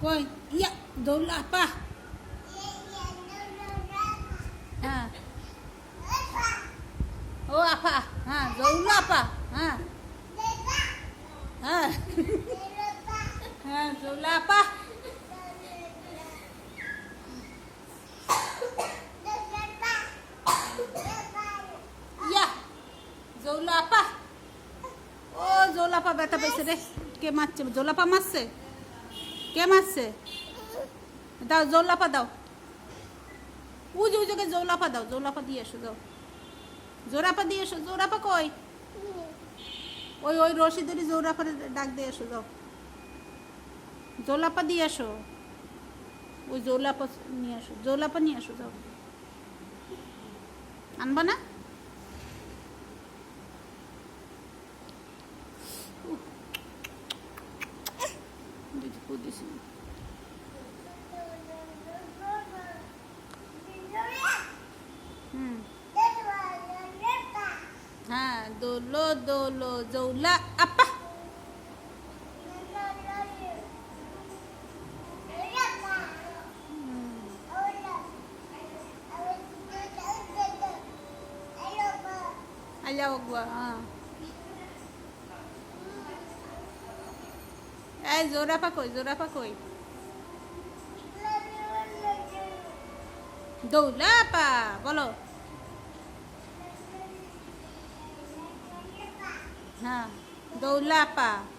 কই ইয়া দৌলা আপা হ্যাঁ ও আপা হ্যাঁ দৌলা আপা হ্যাঁ হ্যাঁ হ্যাঁ দৌলা আপা ইয়া জৌলাপা ও জৌলাপা ব্যথা পেয়েছে রে কে মারছে জৌলাপা মারছে কে মারছে দাও জৌলাপা দাও উজোকে জৌলাপা দাও জৌলাপা দিয়ে এসো দাও জোরাপা দিয়ে এসো জোরাপা কই ওই ওই রশিদের জৌরাপা ডাক দিয়ে এসো দাও জৌলাপা দিয়ে এসো ওই জৌলাপা নিয়ে আসো জৌলাপা নিয়ে আসো যাও আনবা না হ্যাঁ দোলো দোলো জৌলা আপা Ayaw gua. Zora pa koi, zora pa koi. Dola pa, bolo. Ha, dola pa.